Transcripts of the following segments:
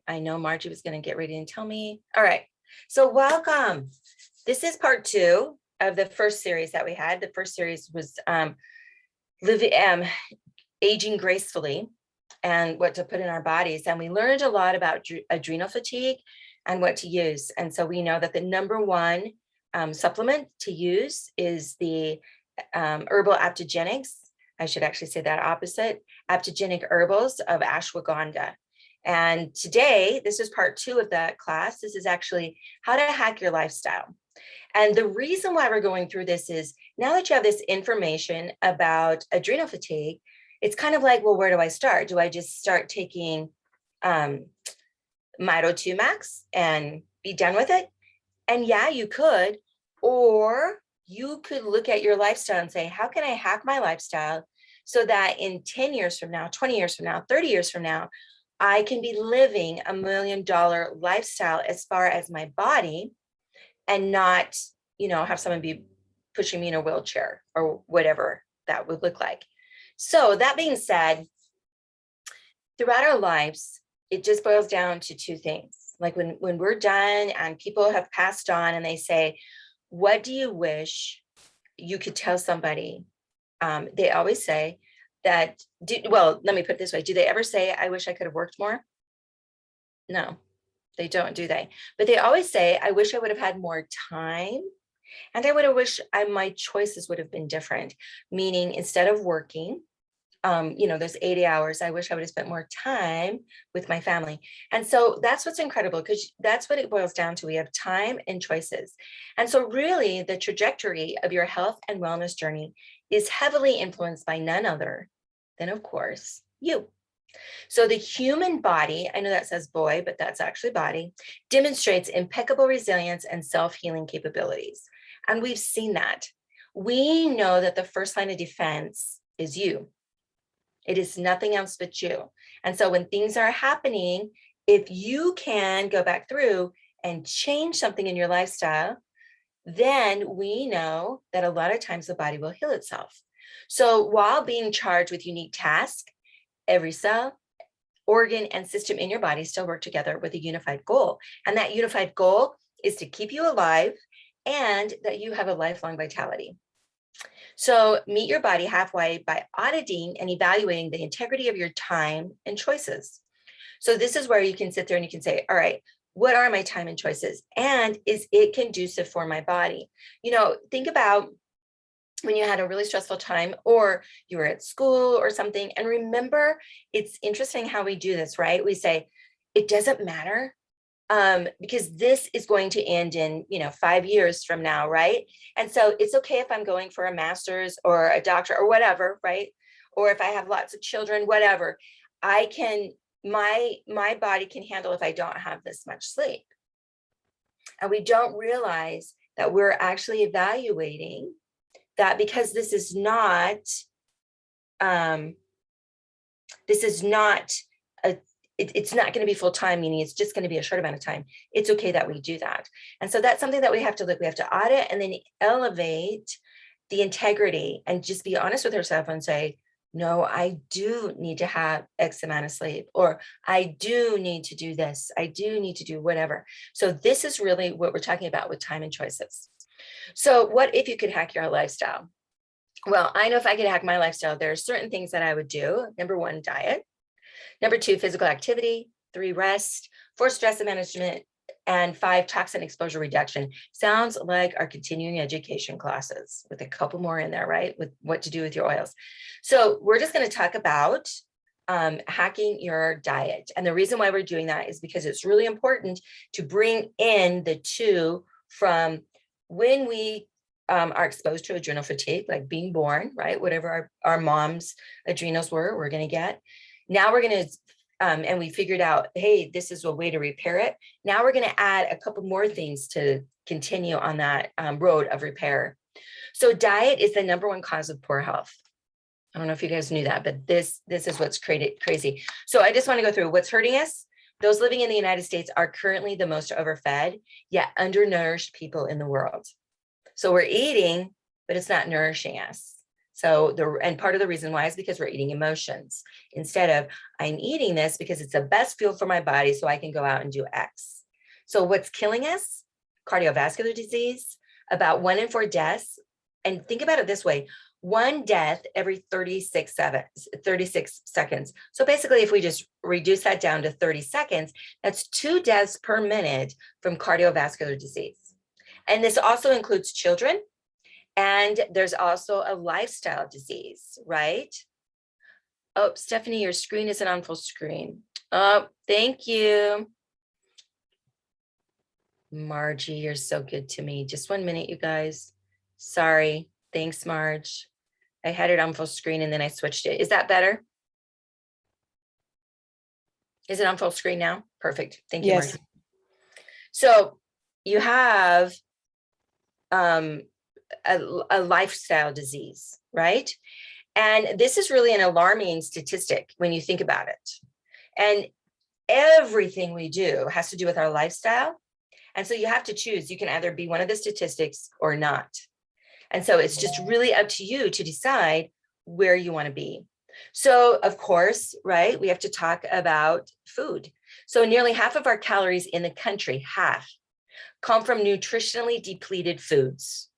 I know Margie was going to get ready and tell me. All right. So welcome. This is part 2 of the first series that we had. The first series was aging gracefully and what to put in our bodies. And we learned a lot about adrenal fatigue and what to use. And so we know that the number one supplement to use is the herbal aptogenics. I should actually say that opposite, aptogenic herbals of ashwagandha. And today, this is part 2 of that class. This is actually how to hack your lifestyle. And the reason why we're going through this is now that you have this information about adrenal fatigue, it's kind of like, well, where do I start? Do I just start taking Mito 2 Max and be done with it? And yeah, you could, or you could look at your lifestyle and say, how can I hack my lifestyle so that in 10 years from now, 20 years from now, 30 years from now, I can be living $1 million lifestyle as far as my body and not, have someone be pushing me in a wheelchair or whatever that would look like. So that being said, throughout our lives, it just boils down to 2 things. Like when we're done and people have passed on and they say, what do you wish you could tell somebody? They always say that, let me put it this way. Do they ever say, I wish I could have worked more? No, they don't, do they? But they always say, I wish I would have had more time. And I would have wished my choices would have been different. Meaning instead of working, those 80 hours, I wish I would have spent more time with my family. And so that's what's incredible, because that's what it boils down to. We have time and choices. And so really the trajectory of your health and wellness journey is heavily influenced by none other than, of course, you. So the human body, I know that says boy, but that's actually body, demonstrates impeccable resilience and self-healing capabilities. And we've seen that. We know that the first line of defense is you. It is nothing else but you. And so when things are happening, if you can go back through and change something in your lifestyle, then we know that a lot of times the body will heal itself. So while being charged with unique tasks, every cell, organ, and system in your body still work together with a unified goal. And that unified goal is to keep you alive and that you have a lifelong vitality. So meet your body halfway by auditing and evaluating the integrity of your time and choices. So this is where you can sit there and you can say, all right, what are my time and choices? And is it conducive for my body? Think about when you had a really stressful time or you were at school or something. And remember, it's interesting how we do this, right? We say, it doesn't matter. Because this is going to end in, 5 years from now, right? And so it's okay if I'm going for a master's or a doctor or whatever, right? Or if I have lots of children, whatever, I can, my body can handle if I don't have this much sleep. And we don't realize that we're actually evaluating that because this is not it's not going to be full time, meaning it's just going to be a short amount of time. It's okay that we do that. And so that's something that we have to look, we have to audit and then elevate the integrity and just be honest with ourselves and say, no, I do need to have X amount of sleep, or I do need to do this. I do need to do whatever. So this is really what we're talking about with time and choices. So what if you could hack your lifestyle? Well, I know if I could hack my lifestyle, there are certain things that I would do. Number 1, diet. Number 2, physical activity. 3, rest. 4, stress management. And 5, toxin exposure reduction. Sounds like our continuing education classes with a couple more in there, right? With what to do with your oils. So we're just going to talk about hacking your diet. And the reason why we're doing that is because it's really important to bring in the 2 from when we are exposed to adrenal fatigue, like being born, right? Whatever our mom's adrenals were, we're going to get. Now we're going to, and we figured out, hey, this is a way to repair it. Now we're going to add a couple more things to continue on that road of repair. So diet is the number 1 cause of poor health. I don't know if you guys knew that, but this is what's crazy. So I just want to go through what's hurting us. Those living in the United States are currently the most overfed, yet undernourished people in the world. So we're eating, but it's not nourishing us. So and part of the reason why is because we're eating emotions instead of I'm eating this because it's the best fuel for my body so I can go out and do X. So what's killing us? Cardiovascular disease, about 1 in 4 deaths. And think about it this way, 1 death every 36 seconds. So basically, if we just reduce that down to 30 seconds, that's 2 deaths per minute from cardiovascular disease. And this also includes children. And there's also a lifestyle disease, right? Oh, Stephanie, your screen isn't on full screen. Oh, thank you. Margie, you're so good to me. Just 1 minute, you guys. Sorry. Thanks, Marge. I had it on full screen and then I switched it. Is that better? Is it on full screen now? Perfect. Thank you, Yes. Margie. So you have a lifestyle disease, right? And this is really an alarming statistic when you think about it. And everything we do has to do with our lifestyle. And so you have to choose. You can either be one of the statistics or not. And so it's just really up to you to decide where you want to be. So, of course, right, we have to talk about food. So nearly half of our calories in the country, half, come from nutritionally depleted foods.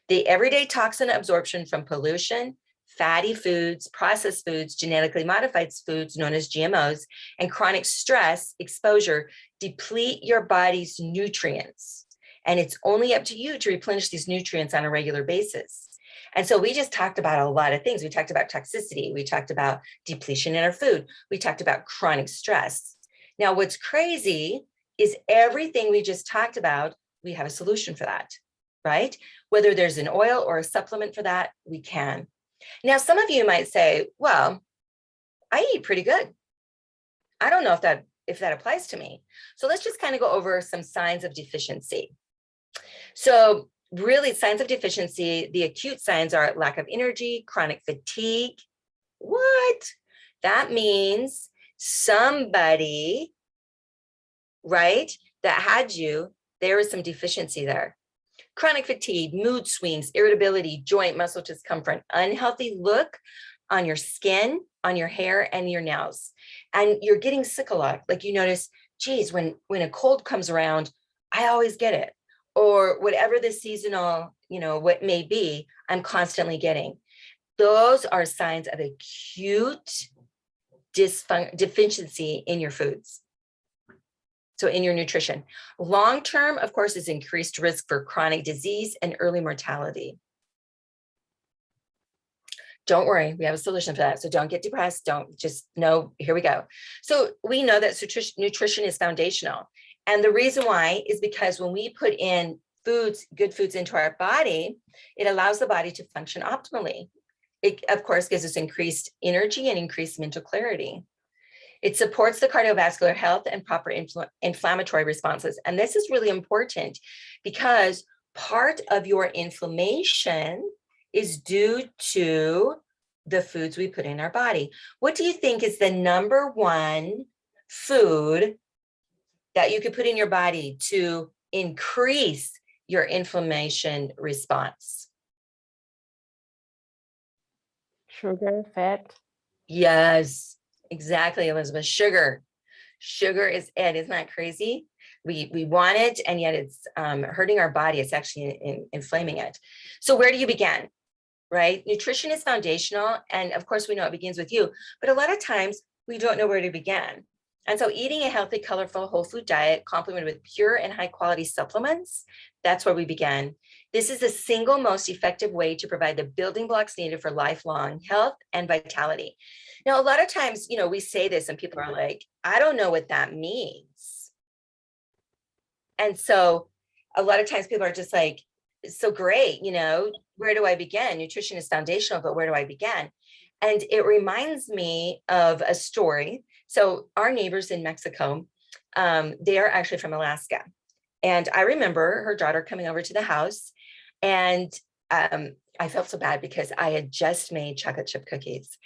The everyday toxin absorption from pollution, fatty foods, processed foods, genetically modified foods known as GMOs, and chronic stress exposure deplete your body's nutrients. And it's only up to you to replenish these nutrients on a regular basis. And so we just talked about a lot of things. We talked about toxicity. We talked about depletion in our food. We talked about chronic stress. Now, what's crazy is everything we just talked about, we have a solution for that, right? Whether there's an oil or a supplement for that, we can. Now, some of you might say, well, I eat pretty good. I don't know if that applies to me. So let's just kind of go over some signs of deficiency. So really, signs of deficiency, the acute signs are lack of energy, chronic fatigue. What? That means somebody, right, that had you, there is some deficiency there. Chronic fatigue, mood swings, irritability, joint muscle discomfort, unhealthy look on your skin, on your hair, and your nails. And you're getting sick a lot. Like you notice, geez, when a cold comes around, I always get it. Or whatever the seasonal, what may be, I'm constantly getting. Those are signs of acute deficiency in your foods. So in your nutrition. Long-term, of course, is increased risk for chronic disease and early mortality. Don't worry, we have a solution for that. So don't get depressed. Don't just know, here we go. So we know that nutrition is foundational. And the reason why is because when we put in foods, good foods into our body, it allows the body to function optimally. It, of course, gives us increased energy and increased mental clarity. It supports the cardiovascular health and proper inflammatory responses. And this is really important because part of your inflammation is due to the foods we put in our body. What do you think is the number one food that you could put in your body to increase your inflammation response? Sugar, fat. Yes, exactly, Elizabeth. Sugar is it. Isn't that crazy? We want it, and yet it's hurting our body. It's actually inflaming it. So where do you begin? Right? Nutrition is foundational. And of course, we know it begins with you, but a lot of times we don't know where to begin. And so eating a healthy, colorful, whole food diet complemented with pure and high quality supplements, that's where we begin. This is the single most effective way to provide the building blocks needed for lifelong health and vitality. Now, a lot of times, we say this and people are like, I don't know what that means. And so a lot of times people are just like, so great, where do I begin? Nutrition is foundational, but where do I begin? And it reminds me of a story. So our neighbors in Mexico, they are actually from Alaska. And I remember her daughter coming over to the house, and I felt so bad because I had just made chocolate chip cookies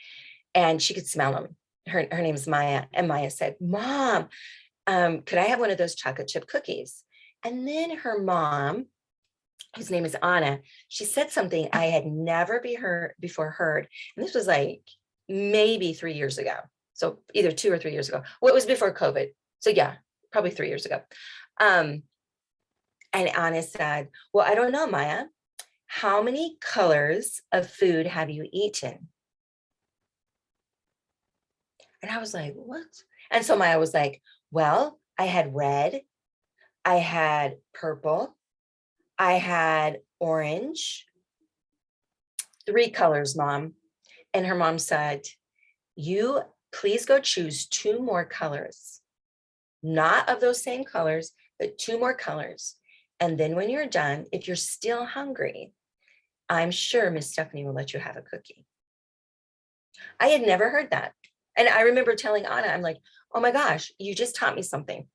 and she could smell them. Her name is Maya. And Maya said, Mom, could I have one of those chocolate chip cookies? And then her mom whose name is Anna, she said something I had never before heard. And this was like maybe 3 years ago. So either 2 or 3 years ago. Well, it was before COVID. So yeah, probably 3 years ago. And Anna said, well, I don't know, Maya, how many colors of food have you eaten? And I was like, what? And so Maya was like, well, I had red, I had purple, I had orange, 3 colors, Mom. And her mom said, you please go choose 2 more colors, not of those same colors, but 2 more colors. And then when you're done, if you're still hungry, I'm sure Miss Stephanie will let you have a cookie. I had never heard that. And I remember telling Anna, I'm like, oh my gosh, you just taught me something.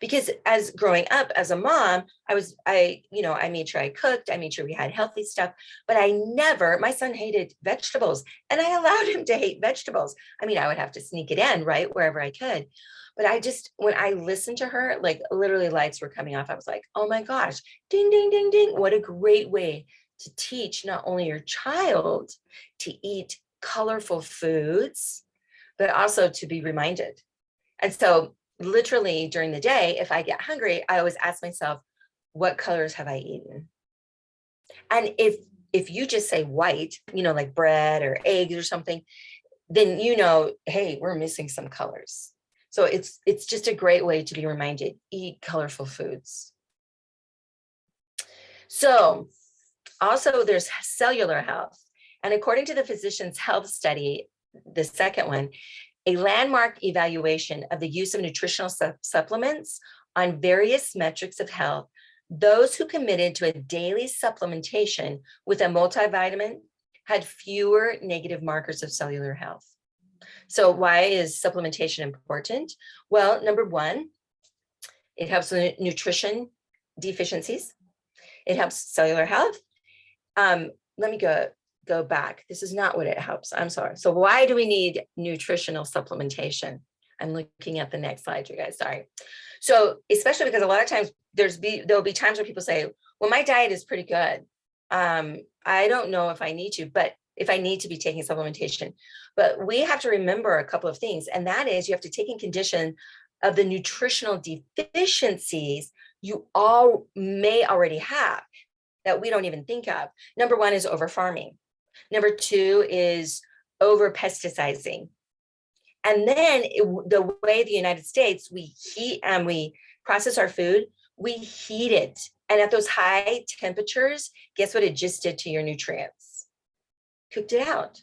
Because as growing up as a mom, I made sure I cooked, I made sure we had healthy stuff, but my son hated vegetables and I allowed him to hate vegetables. I mean, I would have to sneak it in, right, wherever I could. But when I listened to her, like literally lights were coming off. I was like, oh my gosh, ding, ding, ding, ding. What a great way to teach not only your child to eat colorful foods, but also to be reminded. And so literally during the day, if I get hungry, I always ask myself, what colors have I eaten? And if you just say white, like bread or eggs or something, then hey, we're missing some colors. So it's just a great way to be reminded, eat colorful foods. So also there's cellular health. And according to the Physician's Health Study, the second one, a landmark evaluation of the use of nutritional supplements on various metrics of health, those who committed to a daily supplementation with a multivitamin had fewer negative markers of cellular health. So why is supplementation important? Well, number one, it helps with nutrition deficiencies. It helps cellular health. Let me go back. This is not what it helps. I'm sorry. So why do we need nutritional supplementation? I'm looking at the next slide, you guys. Sorry. So especially because a lot of times there'll be times where people say, well, my diet is pretty good. I don't know if I need to, but if I need to be taking supplementation. But we have to remember a couple of things, and that is you have to take in condition of the nutritional deficiencies you all may already have that we don't even think of. Number one is over farming. Number two is over pesticizing. And then the way the United States, we heat and we process our food, we heat it. And at those high temperatures, guess what it just did to your nutrients? Cooked it out.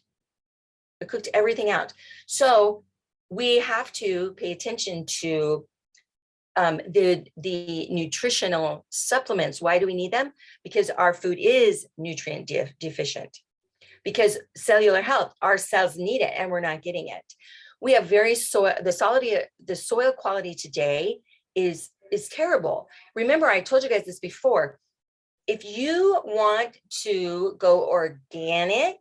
It cooked everything out. So we have to pay attention to the nutritional supplements. Why do we need them? Because our food is nutrient deficient. Because cellular health, our cells need it and we're not getting it. We have the soil quality today is terrible. Remember, I told you guys this before. If you want to go organic,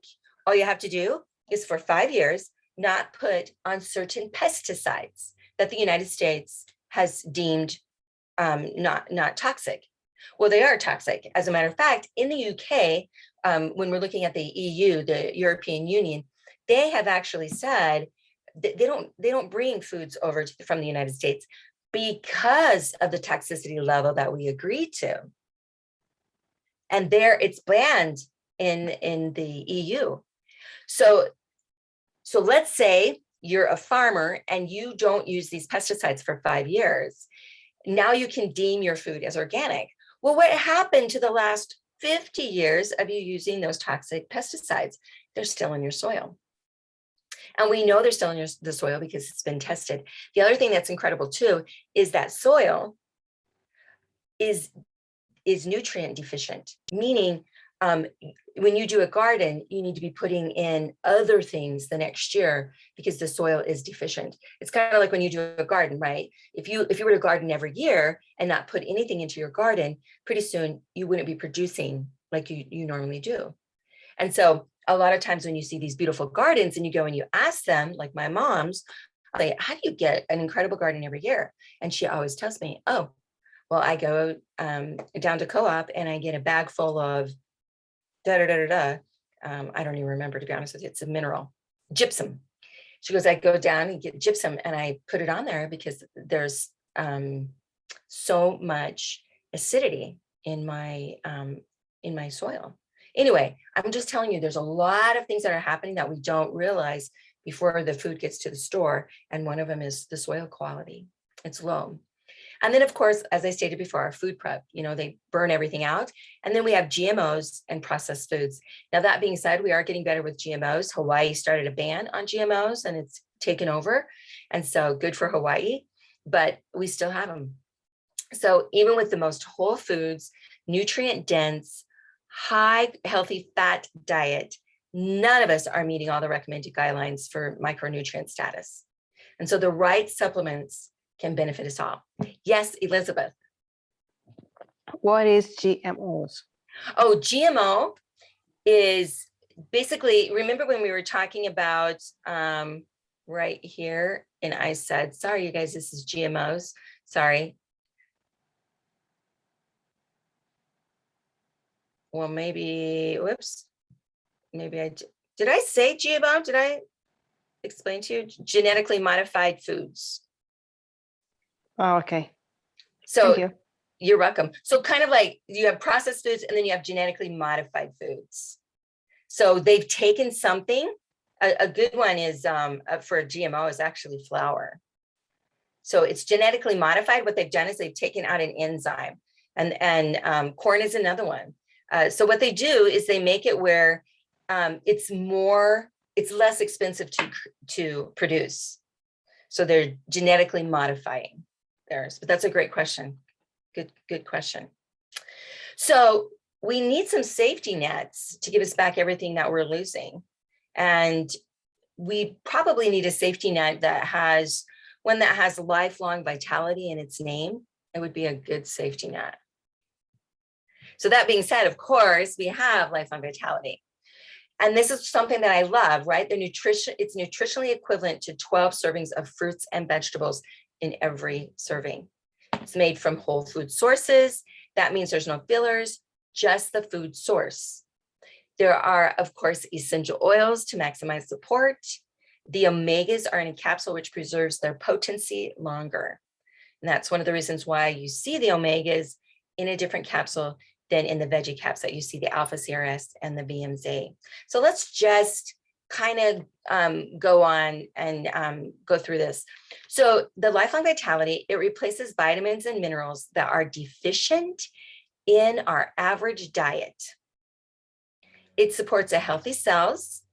all you have to do is for 5 years, not put on certain pesticides that the United States has deemed not toxic. Well, they are toxic. As a matter of fact, in the UK, when we're looking at the EU, the European Union, they have actually said that they don't bring foods over from the United States because of the toxicity level that we agreed to. And there it's banned in the EU. So let's say you're a farmer and you don't use these pesticides for 5 years. Now you can deem your food as organic. Well, what happened to the last 50 years of you using those toxic pesticides? They're still in your soil. And we know they're still in the soil because it's been tested. The other thing that's incredible too is that soil is nutrient deficient, meaning when you do a garden, you need to be putting in other things the next year because the soil is deficient. It's kind of like when you do a garden, right? If you were to garden every year and not put anything into your garden, pretty soon you wouldn't be producing like you normally do. And so a lot of times when you see these beautiful gardens and you go and you ask them, like my mom's, I say, how do you get an incredible garden every year? And she always tells me, oh, Well, I go down to co-op and I get a bag full of da da da da da. I don't even remember, to be honest with you. It's a mineral, gypsum. She goes, I go down and get gypsum and I put it on there because there's so much acidity in my soil. Anyway, I'm just telling you, there's a lot of things that are happening that we don't realize before the food gets to the store. And one of them is the soil quality. It's low. And then, of course, as I stated before, our food prep, they burn everything out. And then we have GMOs and processed foods. Now, that being said, we are getting better with GMOs. Hawaii started a ban on GMOs and it's taken over. And so good for Hawaii, but we still have them. So even with the most whole foods, nutrient dense, high healthy fat diet, none of us are meeting all the recommended guidelines for micronutrient status. And so the right supplements can benefit us all. Yes, Elizabeth. What is GMOs? Oh, GMO is basically, remember when we were talking about right here, and I said, sorry, you guys, this is GMOs. Sorry. Well, maybe, whoops, maybe did I say GMO? Did I explain to you? Genetically modified foods. Oh, okay. So Thank you. You're welcome. So kind of like you have processed foods and then you have genetically modified foods. So they've taken something, a good one is for a GMO is actually flour. So it's genetically modified. What they've done is they've taken out an enzyme and corn is another one. So what they do is they make it where it's less expensive to produce. So they're genetically modifying theirs, but that's a great question. Good question. So we need some safety nets to give us back everything that we're losing. And we probably need a safety net that has one that has lifelong vitality in its name. It would be a good safety net. So that being said, of course, we have lifelong vitality. And this is something that I love, right? It's nutritionally equivalent to 12 servings of fruits and vegetables in every serving. It's made from whole food sources. That means there's no fillers, just the food source. There are, of course, essential oils to maximize support. The omegas are in a capsule, which preserves their potency longer. And that's one of the reasons why you see the omegas in a different capsule than in the veggie caps that you see the alpha CRS and the VMZ. So let's just kind of go on and go through this. So the lifelong vitality, it replaces vitamins and minerals that are deficient in our average diet. It supports a healthy cells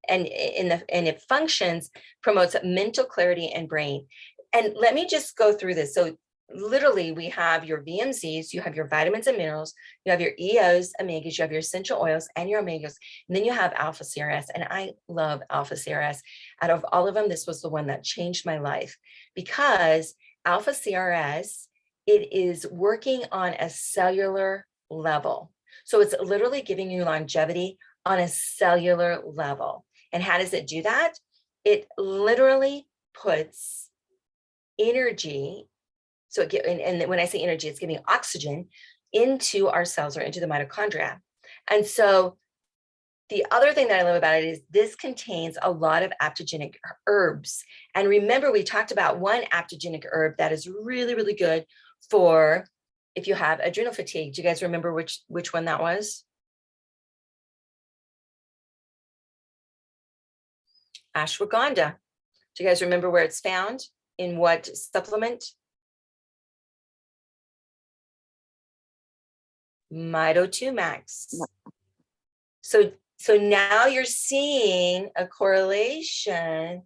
and it functions, promotes mental clarity and brain. And let me just go through this. So literally we have your VMZs, you have your vitamins and minerals, you have your EOs, omegas, you have your essential oils and your omegas, and then you have alpha CRS. And I love alpha CRS. Out of all of them, this was the one that changed my life because alpha CRS, it is working on a cellular level. So it's literally giving you longevity on a cellular level. And how does it do that? It literally puts energy. So and when I say energy, it's giving oxygen into our cells or into the mitochondria. And so the other thing that I love about it is this contains a lot of adaptogenic herbs. And remember, we talked about one adaptogenic herb that is really, really good for if you have adrenal fatigue. Do you guys remember which one that was? Ashwagandha. Do you guys remember where it's found? In what supplement? Mito2 max. So now you're seeing a correlation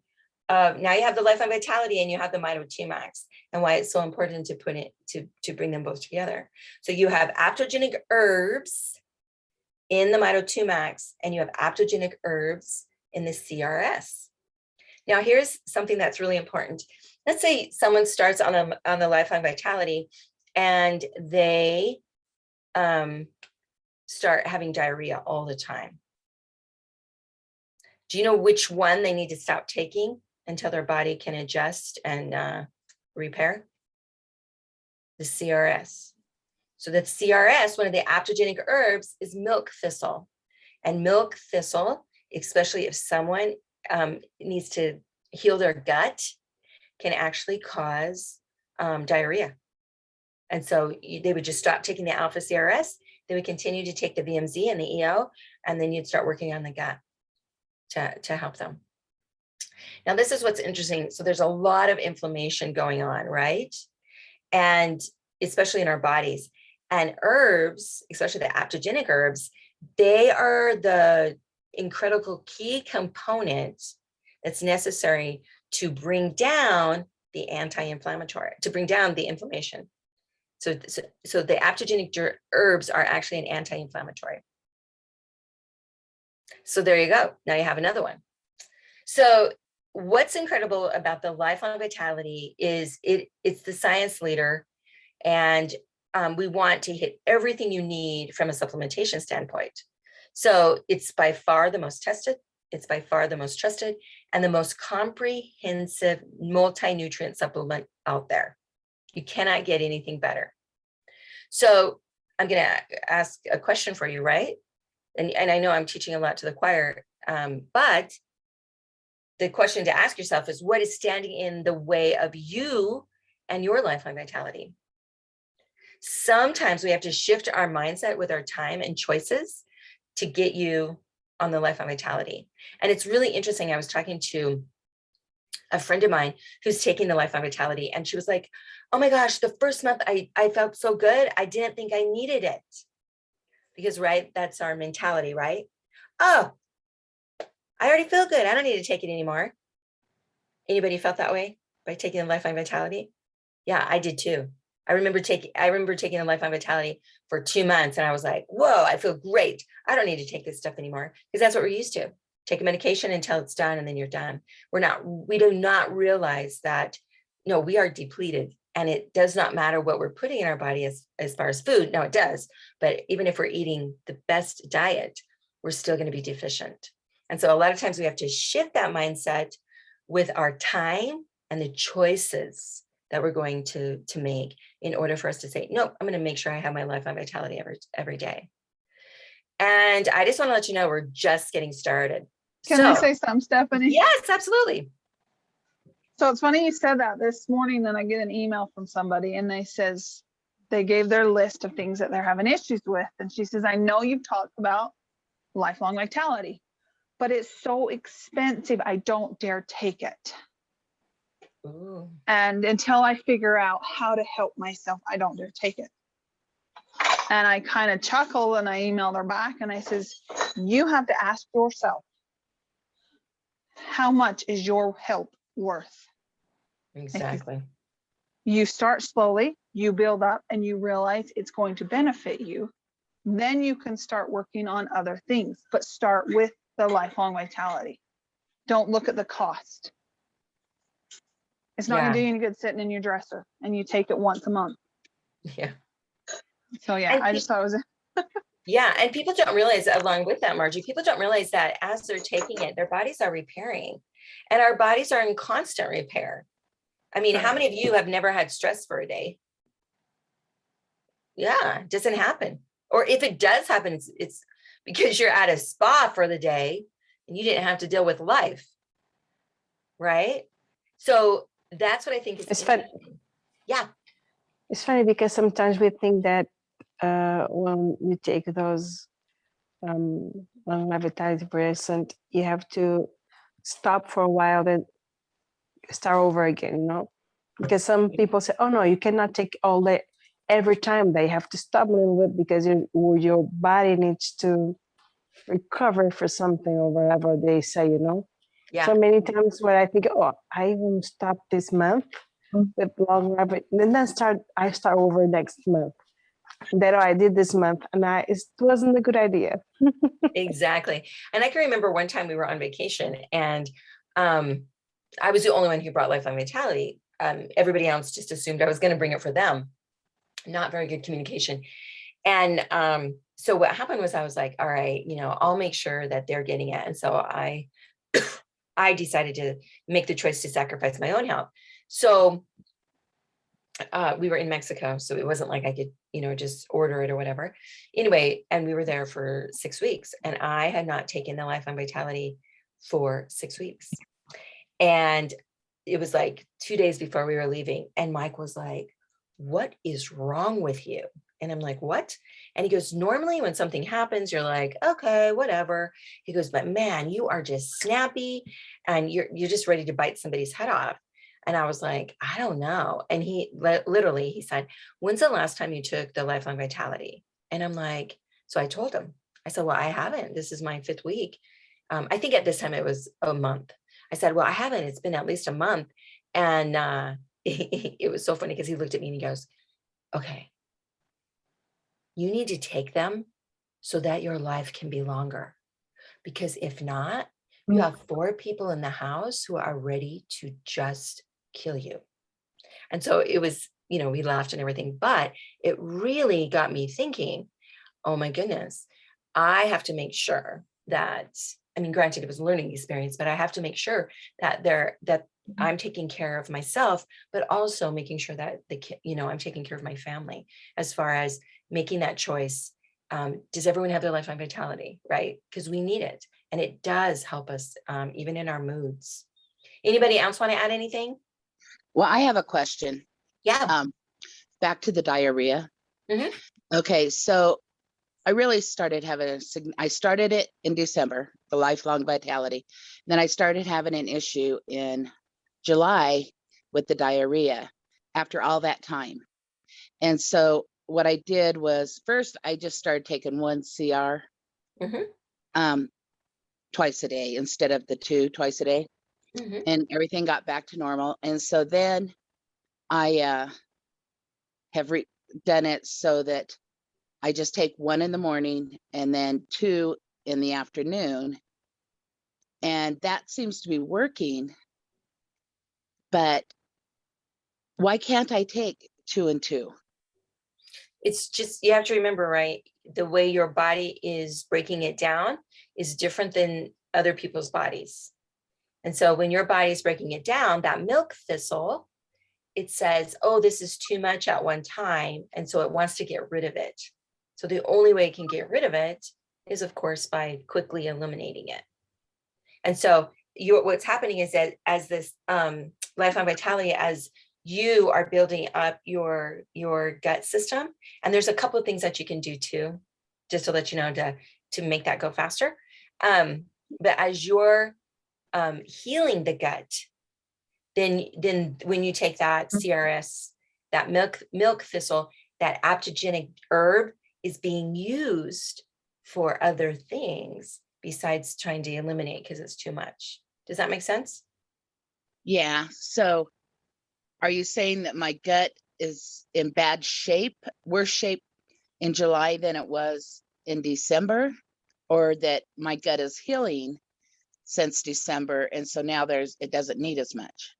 of, now you have the lifelong vitality and you have the Mito2 max, and why it's so important to put it to bring them both together. So you have adaptogenic herbs in the Mito2 max and you have adaptogenic herbs in the CRS. Now here's something that's really important. Let's say someone starts on the lifelong vitality and they start having diarrhea all the time. Do you know which one they need to stop taking until their body can adjust and repair? the CRS. So the CRS, one of the aptogenic herbs, is milk thistle. And milk thistle, especially if someone needs to heal their gut, can actually cause diarrhea. And so they would just stop taking the alpha CRS. They would continue to take the VMZ and the EO, and then you'd start working on the gut to help them. Now, this is what's interesting. So there's a lot of inflammation going on, right? And especially in our bodies. And herbs, especially the aptogenic herbs, they are the incredible key component that's necessary to bring down the anti-inflammatory, to bring down the inflammation. So the aptogenic herbs are actually an anti-inflammatory. So there you go. Now you have another one. So what's incredible about the Lifeline Vitality is it's the science leader, and we want to hit everything you need from a supplementation standpoint. So it's by far the most tested, it's by far the most trusted, and the most comprehensive multi-nutrient supplement out there. You cannot get anything better. So I'm going to ask a question for you, right? And I know I'm teaching a lot to the choir, but the question to ask yourself is, what is standing in the way of you and your Lifeline Vitality? Sometimes we have to shift our mindset with our time and choices to get you on the Lifeline Vitality. And it's really interesting. I was talking to a friend of mine who's taking the Lifeline Vitality, and she was like, oh my gosh, the first month I felt so good. I didn't think I needed it. Because, right, that's our mentality, right? Oh, I already feel good. I don't need to take it anymore. Anybody felt that way by taking the Lifeline Vitality? Yeah, I did too. I remember taking the Lifeline Vitality for 2 months, and I was like, whoa, I feel great. I don't need to take this stuff anymore, because that's what we're used to. Take a medication until it's done, and then you're done. We do not realize that, no, we are depleted, and it does not matter what we're putting in our body as far as food. Now it does, but even if we're eating the best diet, we're still going to be deficient. And so a lot of times we have to shift that mindset with our time and the choices that we're going to make in order for us to say, nope, I'm going to make sure I have my Lifeline Vitality every day. And I just want to let you know, we're just getting started. Can I say something, Stephanie? Yes, absolutely. So it's funny you said that. This morning, then I get an email from somebody, and they gave their list of things that they're having issues with. And she says, I know you've talked about Lifelong Vitality, but it's so expensive. I don't dare take it. Ooh. And until I figure out how to help myself, I don't dare take it. And I kind of chuckled, and I emailed her back, and I says, you have to ask yourself, how much is your help worth? Exactly. You start slowly, you build up, and you realize it's going to benefit you. Then you can start working on other things, but start with the Lifelong Vitality. Don't look at the cost. It's not gonna do you any good sitting in your dresser and you take it once a month. Yeah. So yeah, I just thought it was yeah, and people don't realize, along with that, Margie, people don't realize that as they're taking it, their bodies are repairing, and our bodies are in constant repair. I mean, how many of you have never had stress for a day? Yeah, it doesn't happen. Or if it does happen, it's because you're at a spa for the day and you didn't have to deal with life, right? So that's what I think is It's funny. Yeah. It's funny because sometimes we think that when you take those Vitality Present, you have to stop for a while, then start over again, you know? Because some people say, oh no, you cannot take all that every time. They have to stop a little bit because your body needs to recover for something or whatever they say, you know? Yeah. So many times when I think, oh, I will stop this month with long rabbit, and then I start over next month. That I did this month, and it wasn't a good idea. Exactly. And I can remember one time we were on vacation, and I was the only one who brought Lifeline Vitality. Everybody else just assumed I was going to bring it for them. Not very good communication. And so what happened was, I was like, all right, I'll make sure that they're getting it. And so I decided to make the choice to sacrifice my own health. So we were in Mexico, so it wasn't like I could, just order it or whatever. Anyway, and we were there for 6 weeks, and I had not taken the Lifeline Vitality for 6 weeks. And it was like 2 days before we were leaving, and Mike was like, "What is wrong with you?" And I'm like, "What?" And he goes, "Normally when something happens, you're like, okay, whatever." He goes, "But man, you are just snappy and you're just ready to bite somebody's head off." And I was like, "I don't know." And he literally, he said, "When's the last time you took the Lifeline Vitality?" And I'm like, so I told him, I said, "Well, I haven't. This is my 5th week." I think at this time it was a month. I said, "Well, I haven't. It's been at least a month." And it was so funny because he looked at me and he goes, "Okay, you need to take them so that your life can be longer. Because if not, you have 4 people in the house who are ready to just kill you." And so it was, we laughed and everything, but it really got me thinking, oh my goodness, I have to make sure that, I mean, granted it was a learning experience, but I have to make sure that I'm taking care of myself, but also making sure that I'm taking care of my family as far as making that choice. Does everyone have their Lifeline Vitality, right? Because we need it. And it does help us, even in our moods. Anybody else want to add anything? Well, I have a question. Yeah. Back to the diarrhea. Mhm. Okay, so I really started having I started it in December, the Lifelong Vitality. Then I started having an issue in July with the diarrhea after all that time. And so what I did was first I just started taking 1 CR Mhm. Twice a day instead of the 2 twice a day. Mhm. And everything got back to normal. And so then I have done it so that I just take 1 in the morning and then 2 in the afternoon. And that seems to be working. But why can't I take 2 and 2? It's just, you have to remember, right? The way your body is breaking it down is different than other people's bodies. And so when your body is breaking it down, that milk thistle, it says, oh, this is too much at one time. And so it wants to get rid of it. So the only way it can get rid of it is, of course, by quickly eliminating it. And so what's happening is that as this Lifeline Vitality, as you are building up your gut system, and there's a couple of things that you can do too, just to let you know, to make that go faster. But as you're healing the gut, then when you take that CRS, that milk thistle, that aptogenic herb is being used for other things besides trying to eliminate because it's too much. Does that make sense? Yeah. So are you saying that my gut is in bad shape, worse shape in July than it was in December? Or that my gut is healing since December, and so now it doesn't need as much?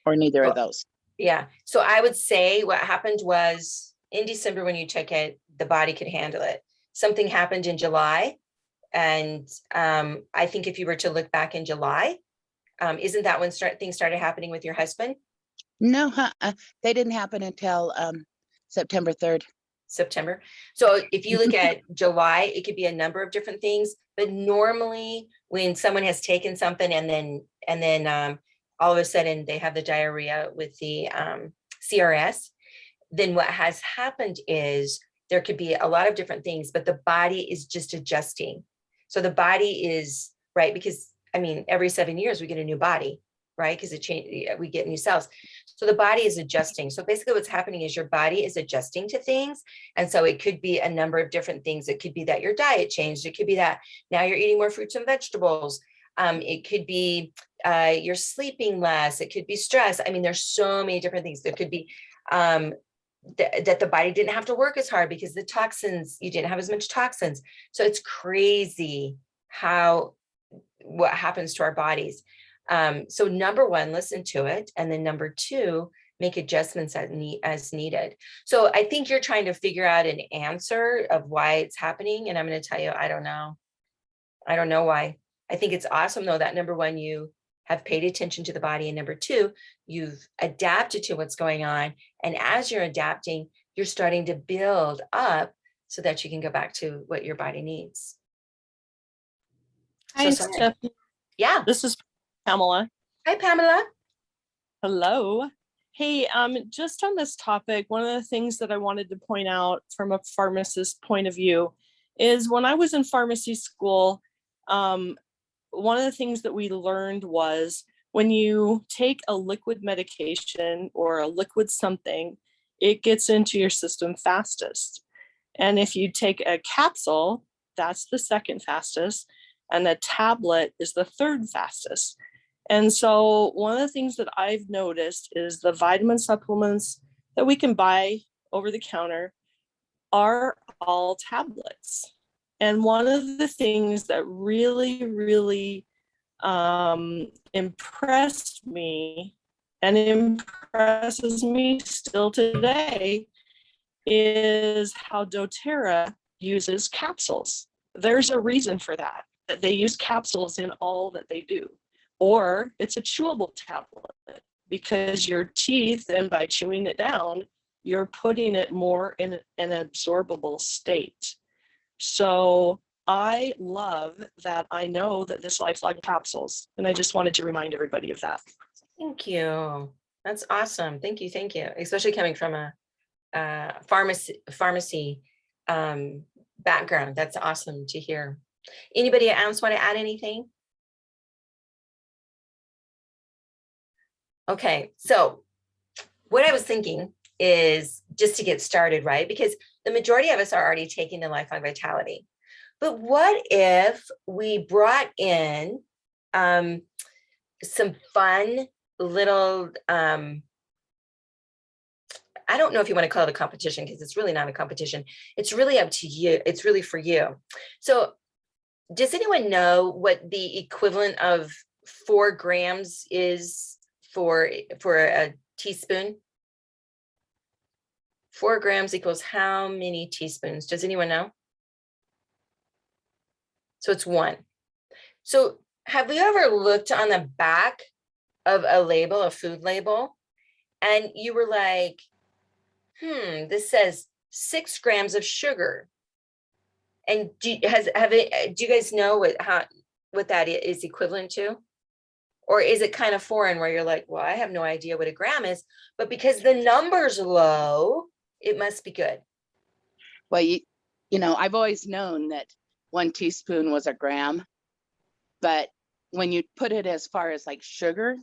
Or neither of those? Yeah. So I would say what happened was in December when you took it, the body could handle it. Something happened in July. And I think if you were to look back in July, isn't that when things started happening with your husband? No, they didn't happen until September 3rd. September. So if you look at July, it could be a number of different things, but normally when someone has taken something and then all of a sudden they have the diarrhea with the CRS, then what has happened is there could be a lot of different things, but the body is just adjusting. So the body is, right, because I mean, every 7 years we get a new body, right? Because we get new cells. So the body is adjusting. So basically what's happening is your body is adjusting to things. And so it could be a number of different things. It could be that your diet changed. It could be that now you're eating more fruits and vegetables. It could be you're sleeping less. It could be stress. I mean, there's so many different things. There could be that the body didn't have to work as hard because the toxins, you didn't have as much toxins. So it's crazy what happens to our bodies. So number one, listen to it. And then number two, make adjustments as needed. So I think you're trying to figure out an answer of why it's happening. And I'm going to tell you, I don't know. I don't know why. I think it's awesome though, that number one, you have paid attention to the body. And number two, you've adapted to what's going on. And as you're adapting, you're starting to build up so that you can go back to what your body needs. Hi, So sorry. Stephanie. Yeah. This is Pamela. Hi, Pamela. Hello. Hey, just on this topic, one of the things that I wanted to point out from a pharmacist point of view is when I was in pharmacy school, one of the things that we learned was when you take a liquid medication or a liquid something, it gets into your system fastest. And if you take a capsule, that's the second fastest, and a tablet is the third fastest. And so one of the things that I've noticed is the vitamin supplements that we can buy over the counter are all tablets. And one of the things that really, really impressed me and impresses me still today is how doTERRA uses capsules. There's a reason for that they use capsules in all that they do. Or it's a chewable tablet because your teeth, and by chewing it down, you're putting it more in an absorbable state. So I love that I know that this Lifeline capsules, and I just wanted to remind everybody of that. Thank you. That's awesome. Thank you. Thank you. Especially coming from a pharmacy background. That's awesome to hear. Anybody else want to add anything? Okay, so what I was thinking is just to get started, right? Because the majority of us are already taking the Lifeline Vitality. But what if we brought in some fun little, I don't know if you want to call it a competition because it's really not a competition. It's really up to you. It's really for you. So does anyone know what the equivalent of 4 grams is for a teaspoon? 4 grams equals how many teaspoons? Does anyone know? So it's 1. So have you ever looked on the back of a label, a food label, and you were like, this says 6 grams of sugar. And do you guys know what that is equivalent to? Or is it kind of foreign where you're like, well, I have no idea what a gram is, but because the number's low, it must be good. Well, you know, I've always known that 1 teaspoon was a gram, but when you put it as far as like sugar,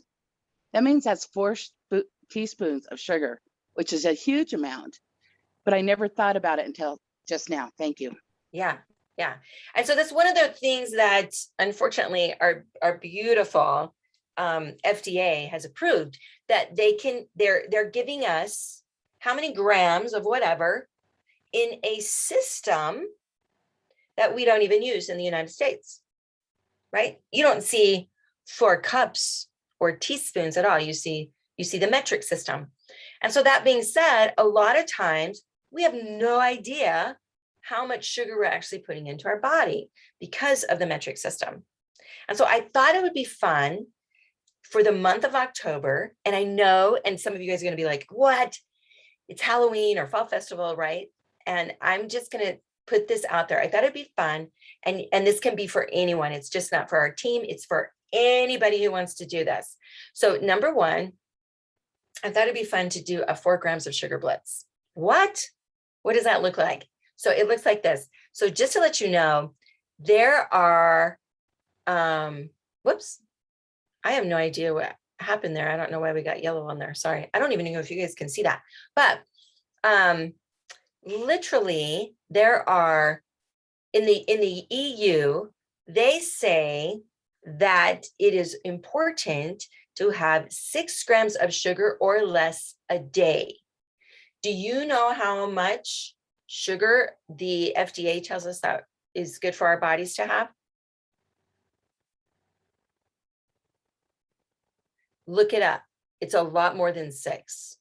that means that's 4 teaspoons of sugar, which is a huge amount. But I never thought about it until just now. Thank you. Yeah. Yeah. And so that's one of the things that unfortunately are beautiful. FDA has approved that they're giving us how many grams of whatever in a system that we don't even use in the United States, right? You don't see 4 cups or teaspoons at all. You see the metric system. And so that being said, a lot of times we have no idea how much sugar we're actually putting into our body because of the metric system. And so I thought it would be fun for the month of October. And I know, and some of you guys are going to be like, what? It's Halloween or fall festival, right? And I'm just going to put this out there. I thought it'd be fun. And this can be for anyone. It's just not for our team. It's for anybody who wants to do this. So number 1, I thought it'd be fun to do a 4 grams of sugar blitz. What does that look like? So it looks like this. So just to let you know, there are, whoops, I have no idea what happened there. I don't know why we got yellow on there. Sorry. I don't even know if you guys can see that, but literally there are in the EU, they say that it is important to have 6 grams of sugar or less a day. Do you know how much sugar the FDA tells us that is good for our bodies to have? Look it up. It's a lot more than 6.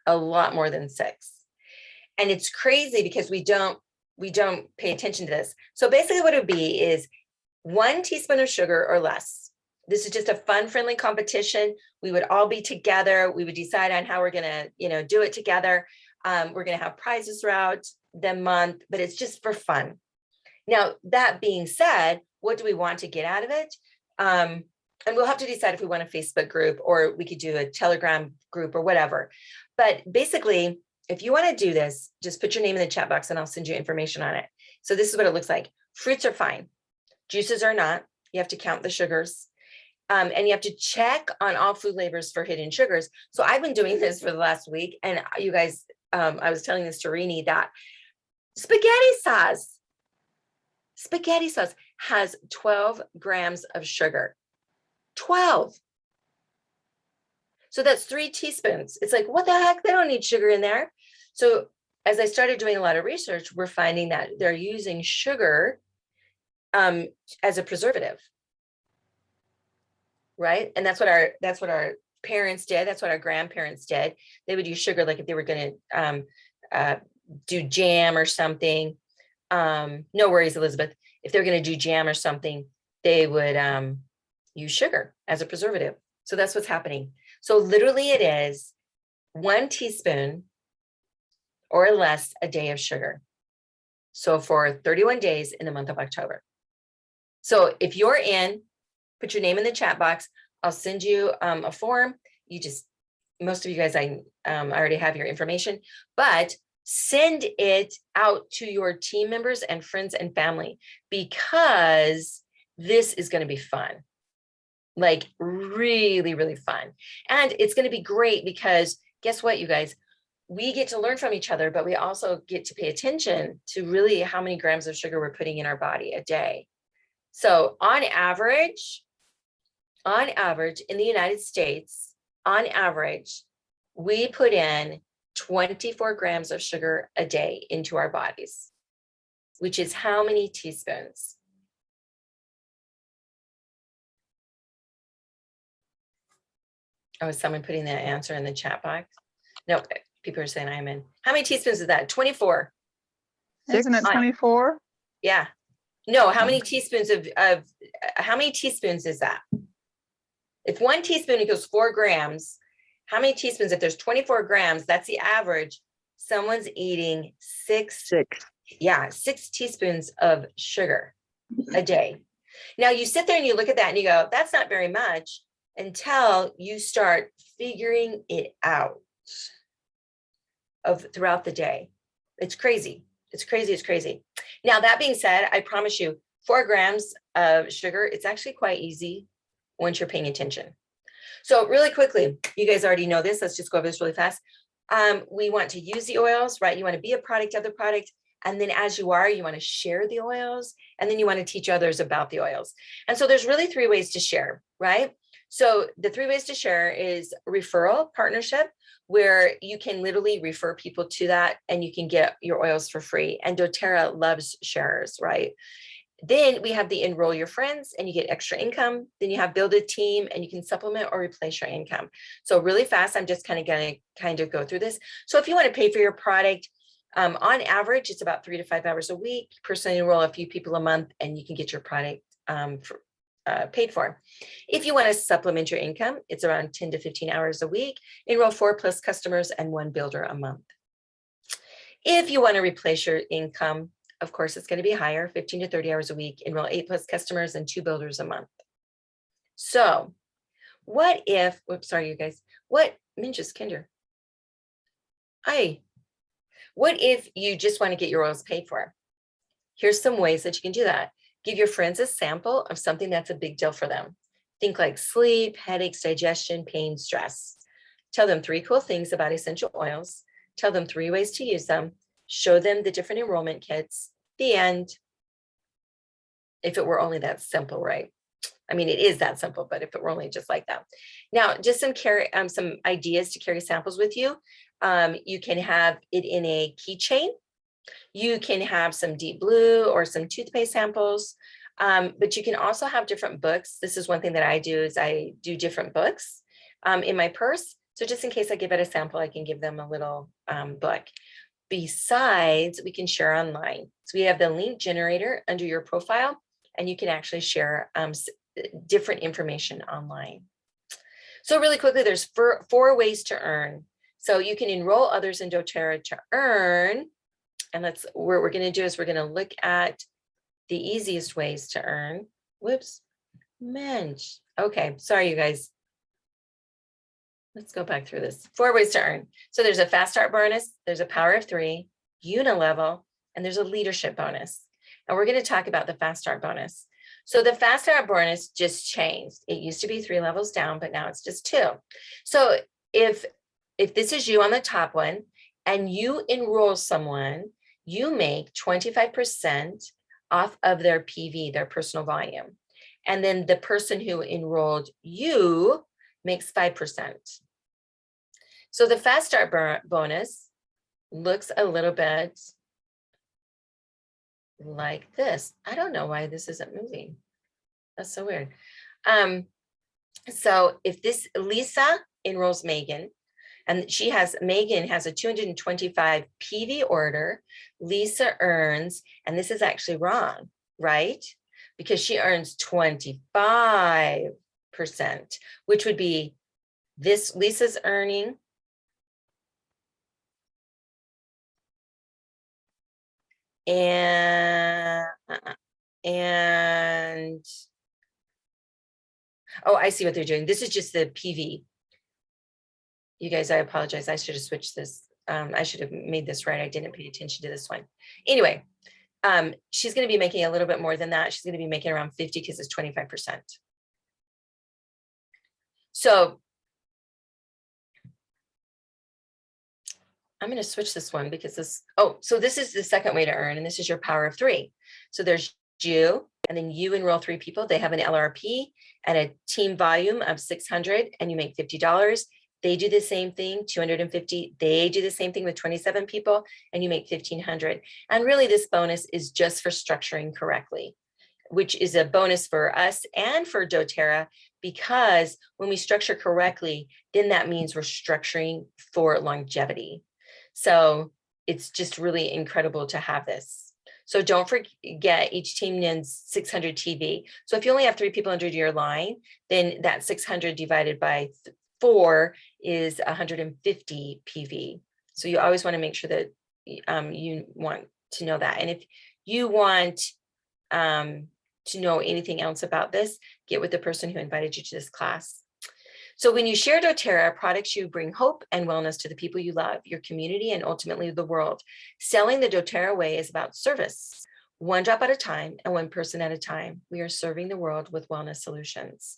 A lot more than 6. And it's crazy because we don't pay attention to this. So basically what it would be is 1 teaspoon of sugar or less, This is just a fun, friendly competition. We would all be together. We would decide on how we're gonna, do it together. We're gonna have prizes throughout the month, but it's just for fun. Now, that being said, what do we want to get out of it? And we'll have to decide if we want a Facebook group or we could do a Telegram group or whatever. But basically, if you want to do this, just put your name in the chat box and I'll send you information on it. So this is what it looks like. Fruits are fine. Juices are not. You have to count the sugars. And you have to check on all food labels for hidden sugars. So I've been doing this for the last week. And you guys, I was telling this to Rini that spaghetti sauce has 12 grams of sugar. 12. So that's 3 teaspoons. It's like, what the heck? They don't need sugar in there. So as I started doing a lot of research, we're finding that they're using sugar as a preservative. Right. And that's what our parents did. That's what our grandparents did. They would use sugar, like if they were going to do jam or something. No worries, Elizabeth. If they're going to do jam or something, they would use sugar as a preservative. So that's what's happening. So literally it is 1 teaspoon or less a day of sugar. So for 31 days in the month of October. So if you're in, put your name in the chat box. I'll send you a form. Most of you guys, I already have your information, but send it out to your team members and friends and family, because this is going to be fun. Like really, really fun. And it's going to be great because guess what, you guys, we get to learn from each other, but we also get to pay attention to really how many grams of sugar we're putting in our body a day. So on average, in the United States, on average, we put in 24 grams of sugar a day into our bodies, which is how many teaspoons? Oh, is someone putting that answer in the chat box? No, people are saying I'm in. How many teaspoons is that? 24. Isn't it 24? Yeah. No, how many teaspoons how many teaspoons is that? If 1 teaspoon equals 4 grams, how many teaspoons? If there's 24 grams, that's the average. Someone's eating 6 teaspoons of sugar a day. Now you sit there and you look at that and you go, that's not very much, until you start figuring it out throughout the day. It's crazy. It's crazy. It's crazy. Now, that being said, I promise you 4 grams of sugar, it's actually quite easy once you're paying attention. So really quickly, you guys already know this. Let's just go over this really fast. We want to use the oils, right? You want to be a product of the product. And then as you are, you want to share the oils, and then you want to teach others about the oils. And so there's really 3 ways to share, right? So the 3 ways to share is referral partnership, where you can literally refer people to that and you can get your oils for free. And doTERRA loves sharers, right? Then we have the enroll your friends and you get extra income. Then you have build a team and you can supplement or replace your income. So really fast, I'm just going to go through this. So if you want to pay for your product, on average, it's about 3 to 5 hours a week. Personally enroll a few people a month and you can get your product paid for. If you want to supplement your income, it's around 10 to 15 hours a week. Enroll 4+ customers and 1 builder a month. If you want to replace your income, of course, it's going to be higher, 15 to 30 hours a week. Enroll 8+ customers and 2 builders a month. So what if, whoops, sorry, you guys, what if you just want to get your oils paid for? Here's some ways that you can do that. Give your friends a sample of something that's a big deal for them. Think like sleep, headaches, digestion, pain, stress. Tell them 3 cool things about essential oils. Tell them 3 ways to use them. Show them the different enrollment kits. The end. If it were only that simple, right? I mean, it is that simple, but if it were only just like that. Now, just some ideas to carry samples with you. You can have it in a keychain. You can have some deep blue or some toothpaste samples, but you can also have different books. This is one thing that I do, is I do different books in my purse. So just in case I give it a sample, I can give them a little book. Besides, we can share online. So we have the link generator under your profile, and you can actually share different information online. So really quickly, there's four ways to earn. So you can enroll others in doTERRA to earn. And what we're going to do is we're going to look at the easiest ways to earn. Whoops, mensch. Okay, sorry, you guys. Let's go back through this. 4 ways to earn. So there's a fast start bonus, there's a power of 3, unilevel, and there's a leadership bonus. And we're going to talk about the fast start bonus. So the fast start bonus just changed. It used to be 3 levels down, but now it's just 2. So if this is you on the top one and you enroll someone, you make 25% off of their PV, their personal volume. And then the person who enrolled you makes 5%. So the fast start bonus looks a little bit like this. I don't know why this isn't moving. That's so weird. So if this Lisa enrolls Megan, and Megan has a 225 PV order, Lisa earns, and this is actually wrong, right? Because she earns 25%, which would be this Lisa's earning. And oh, I see what they're doing. This is just the PV. You guys, I apologize. I should have switched this. I should have made this right. I didn't pay attention to this one. Anyway, she's going to be making a little bit more than that. She's going to be making around 50 because it's 25%. So I'm going to switch this one because so this is the second way to earn, and this is your power of 3. So there's you, and then you enroll 3 people. They have an LRP and a team volume of 600, and you make $50. They do the same thing, 250. They do the same thing with 27 people, and you make 1,500. And really, this bonus is just for structuring correctly, which is a bonus for us and for doTERRA, because when we structure correctly, then that means we're structuring for longevity. So it's just really incredible to have this. So don't forget, each team needs 600 TV. So if you only have 3 people under your line, then that 600 divided by 4 is 150 PV. So you always want to make sure that you want to know that. And if you want to know anything else about this, get with the person who invited you to this class. So when you share doTERRA products, you bring hope and wellness to the people you love, your community, and ultimately the world. Selling the doTERRA way is about service. 1 drop at a time and 1 person at a time. We are serving the world with wellness solutions.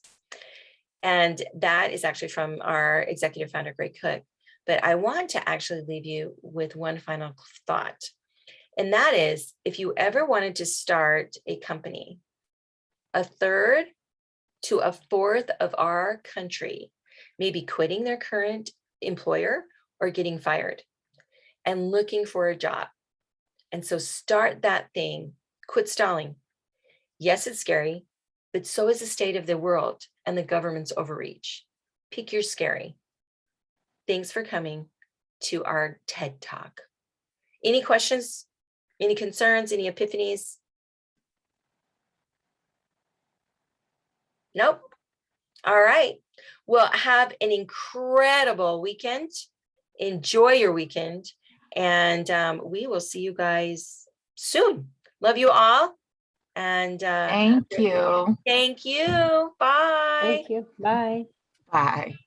And that is actually from our executive founder, Greg Cook. But I want to actually leave you with one final thought. And that is, if you ever wanted to start a company, 1/3 to 1/4 of our country may be quitting their current employer or getting fired and looking for a job. And so start that thing, quit stalling. Yes, it's scary, but so is the state of the world and the government's overreach. Pick your scary. Thanks for coming to our TED Talk. Any questions, any concerns, any epiphanies? Nope. All right. Well, have an incredible weekend. Enjoy your weekend. And we will see you guys soon. Love you all. And Thank you. thank you. Bye. Thank you. Bye. Bye.